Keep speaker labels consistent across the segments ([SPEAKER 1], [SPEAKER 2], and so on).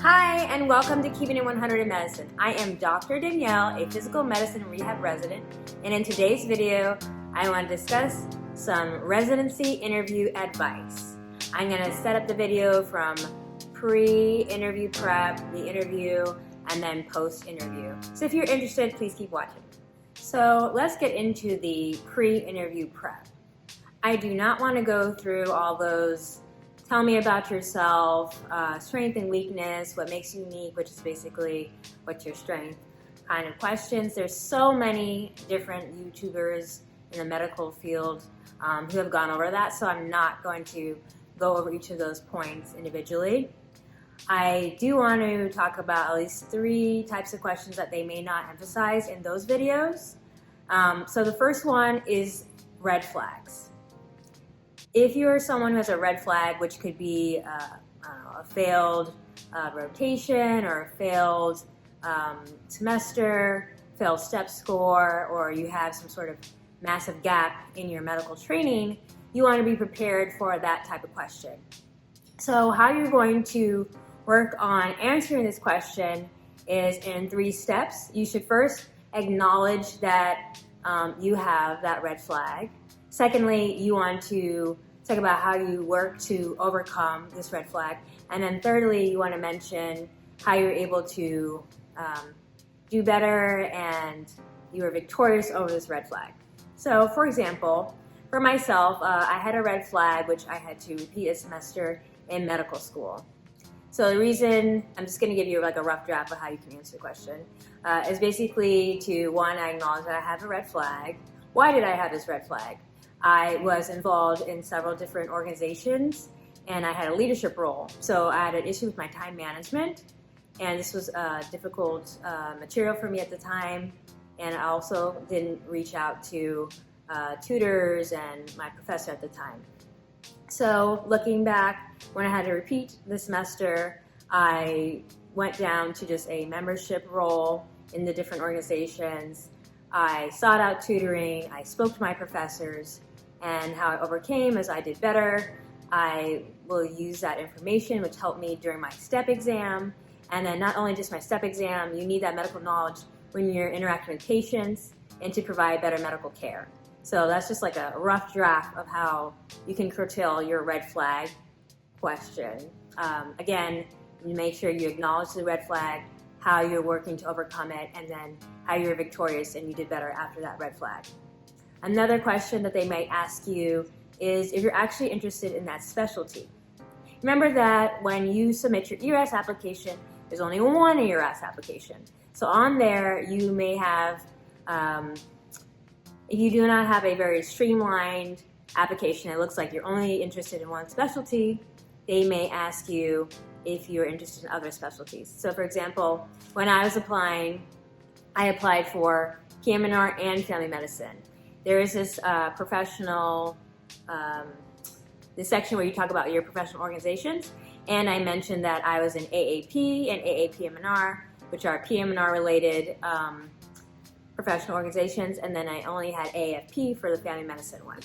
[SPEAKER 1] Hi, and welcome to Keeping It 100 in Medicine. I am Dr. Danielle, a physical medicine and rehab resident, and in today's video, I want to discuss some residency interview advice. I'm going to set up the video from pre-interview prep, the interview, and then post-interview. So if you're interested, please keep watching. So let's get into the pre-interview prep. I do not want to go through all those tell me about yourself, strength and weakness, what makes you unique, which is basically what's your strength kind of questions. There's so many different YouTubers in the medical field who have gone over that, so I'm not going to go over each of those points individually. I do want to talk about at least 3 types of questions that they may not emphasize in those videos. So the first one is red flags. If you're someone who has a red flag, which could be a failed rotation or a failed semester, failed step score, or you have some sort of massive gap in your medical training, you want to be prepared for that type of question. So how you're going to work on answering this question is in 3 steps. You should first acknowledge that you have that red flag. Secondly, you want to talk about how you work to overcome this red flag. And then thirdly, you want to mention how you're able to do better and you were victorious over this red flag. So for example, for myself, I had a red flag which I had to repeat a semester in medical school. So the reason, I'm just going to give you like a rough draft of how you can answer the question, is basically to, 1, I acknowledge that I have a red flag. Why did I have this red flag? I was involved in several different organizations and I had a leadership role. So I had an issue with my time management, and this was difficult material for me at the time, and I also didn't reach out to tutors and my professor at the time. So looking back, when I had to repeat the semester, I went down to just a membership role in the different organizations. I sought out tutoring, I spoke to my professors, and how I overcame is I did better. I will use that information, which helped me during my STEP exam. And then not only just my STEP exam, you need that medical knowledge when you're interacting with patients and to provide better medical care. So that's just like a rough draft of how you can curtail your red flag question. Again, you make sure you acknowledge the red flag, how you're working to overcome it, and then how you're victorious and you did better after that red flag. Another question that they might ask you is if you're actually interested in that specialty. Remember that when you submit your ERAS application, there's only one ERAS application. So on there, you may have, if you do not have a very streamlined application, it looks like you're only interested in one specialty, they may ask you if you're interested in other specialties. So for example, when I was applying, I applied for PM&R and family medicine. There is this professional, this section where you talk about your professional organizations, and I mentioned that I was in AAP and AAPM&R, which are PM&R related professional organizations, and then I only had AFP for the family medicine one.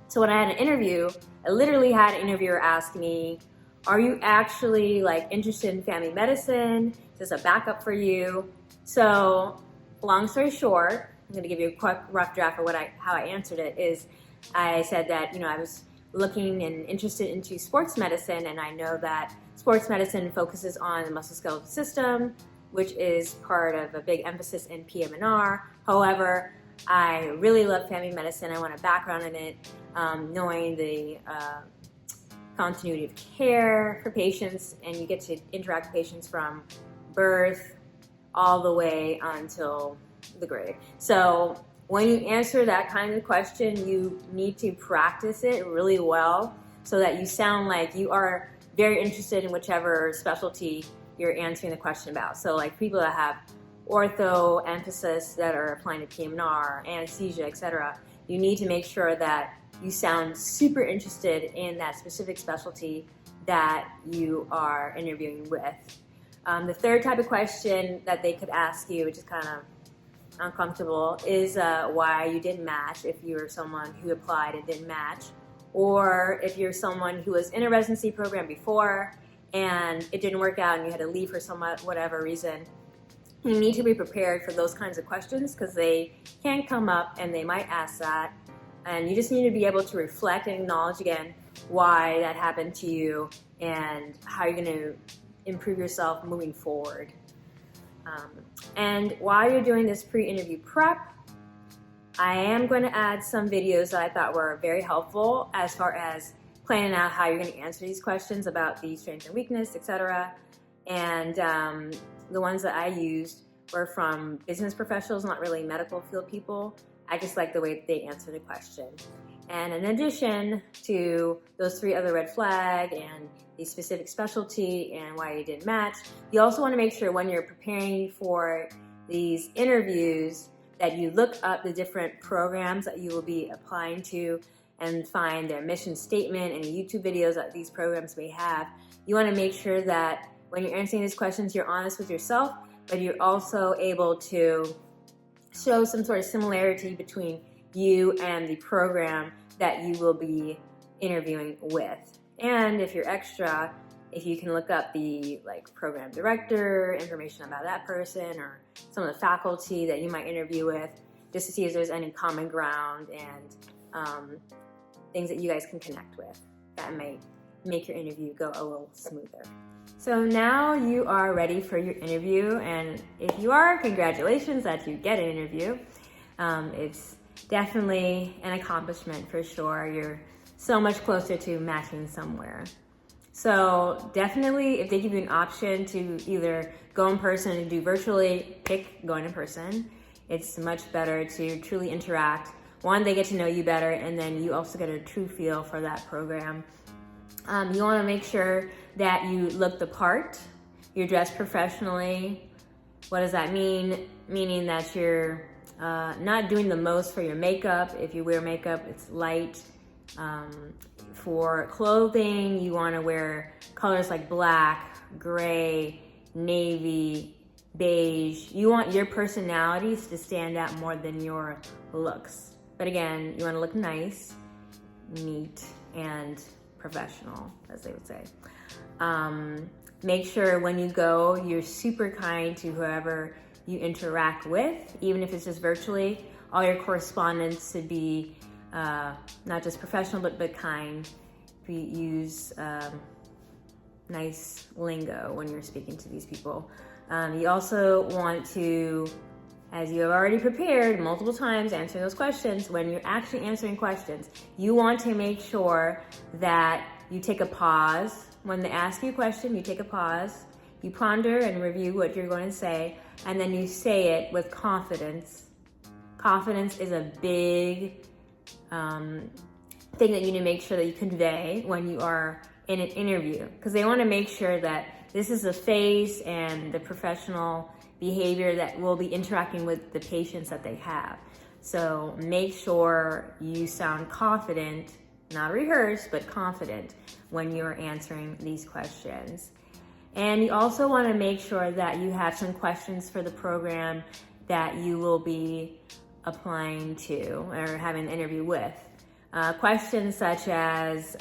[SPEAKER 1] So when I had an interview, I literally had an interviewer ask me, are you actually like interested in family medicine? Is this a backup for you? So long story short, I'm going to give you a quick rough draft of how I answered it. Is I said that I was looking and interested into sports medicine, and I know that sports medicine focuses on the musculoskeletal system, which is part of a big emphasis in PM&R. However, I really love family medicine. I want a background in it, knowing the continuity of care for patients, and you get to interact with patients from birth all the way until the grade. So when you answer that kind of question, you need to practice it really well so that you sound like you are very interested in whichever specialty you're answering the question about. So like people that have ortho emphasis that are applying to PM&R, anesthesia, etc., you need to make sure that you sound super interested in that specific specialty that you are interviewing with. The third type of question that they could ask you, which is kind of uncomfortable, is why you didn't match, if you're someone who applied and didn't match, or if you're someone who was in a residency program before and it didn't work out and you had to leave for some whatever reason, you need to be prepared for those kinds of questions because they can come up and they might ask that. And you just need to be able to reflect and acknowledge again why that happened to you and how you're going to improve yourself moving forward. And while you're doing this pre-interview prep, I am going to add some videos that I thought were very helpful as far as planning out how you're going to answer these questions about the strength and weakness, etc. And the ones that I used were from business professionals, not really medical field people. I just like the way that they answer the question. And in addition to those 3 other red flag and the specific specialty and why you didn't match, you also want to make sure when you're preparing for these interviews that you look up the different programs that you will be applying to and find their mission statement and YouTube videos that these programs may have. You want to make sure that when you're answering these questions, you're honest with yourself, but you're also able to show some sort of similarity between you and the program that you will be interviewing with. And if you're extra, if you can look up the program director, information about that person, or some of the faculty that you might interview with, just to see if there's any common ground and things that you guys can connect with that might make your interview go a little smoother. So now you are ready for your interview, and if you are, congratulations that you get an interview. It's definitely an accomplishment for sure. You're so much closer to matching somewhere. So definitely, if they give you an option to either go in person and do virtually, pick going in person. It's much better to truly interact. One, they get to know you better, and then you also get a true feel for that program. You want to make sure that you look the part, you're dressed professionally. What does that mean? Meaning that you're not doing the most for your makeup. If you wear makeup, it's light. For clothing, you want to wear colors like black, gray, navy, beige. You want your personalities to stand out more than your looks. But again, you want to look nice, neat, and professional, as they would say. Make sure when you go, you're super kind to whoever you interact with, even if it's just virtually. All your correspondence should be not just professional, but kind. Use nice lingo when you're speaking to these people. You also want to, as you have already prepared multiple times answering those questions, when you're actually answering questions, you want to make sure that you take a pause. When they ask you a question, you take a pause, you ponder and review what you're going to say, and then you say it with confidence. Confidence is a big thing that you need to make sure that you convey when you are in an interview, because they want to make sure that this is the face and the professional behavior that will be interacting with the patients that they have. So make sure you sound confident, not rehearsed, but confident when you're answering these questions. And you also want to make sure that you have some questions for the program that you will be applying to or having an interview with. Questions such as,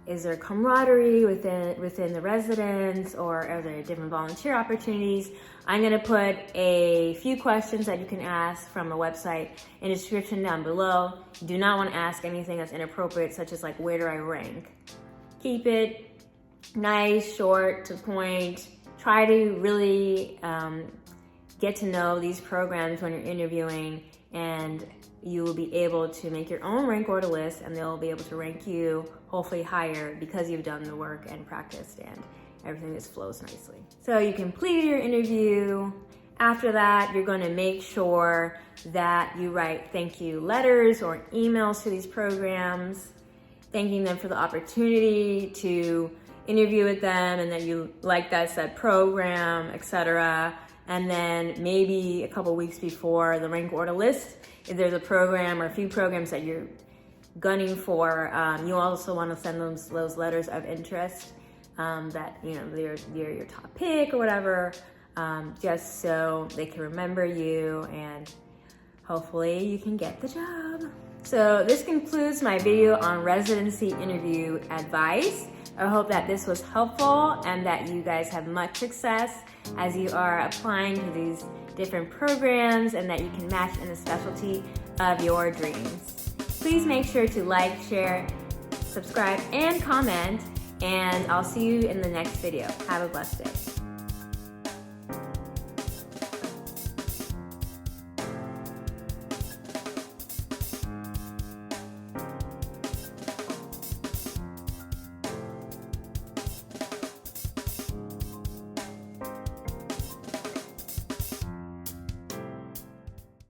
[SPEAKER 1] is there camaraderie within the residents, or are there different volunteer opportunities? I'm going to put a few questions that you can ask from a website in the description down below. You do not want to ask anything that's inappropriate, such as like, where do I rank? Keep it nice, short, to the point. Try to really get to know these programs when you're interviewing, and you will be able to make your own rank order list, and they'll be able to rank you hopefully higher because you've done the work and practiced and everything just flows nicely. So you completed your interview. After that, you're going to make sure that you write thank you letters or emails to these programs, thanking them for the opportunity to interview with them, and that you like that said program, etc. And then maybe a couple weeks before the rank order list, if there's a program or a few programs that you're gunning for, you also want to send those letters of interest that they're your top pick or whatever, just so they can remember you and hopefully you can get the job. So this concludes my video on residency interview advice. I hope that this was helpful and that you guys have much success as you are applying to these different programs and that you can match in the specialty of your dreams. Please make sure to like, share, subscribe, and comment, and I'll see you in the next video. Have a blessed day.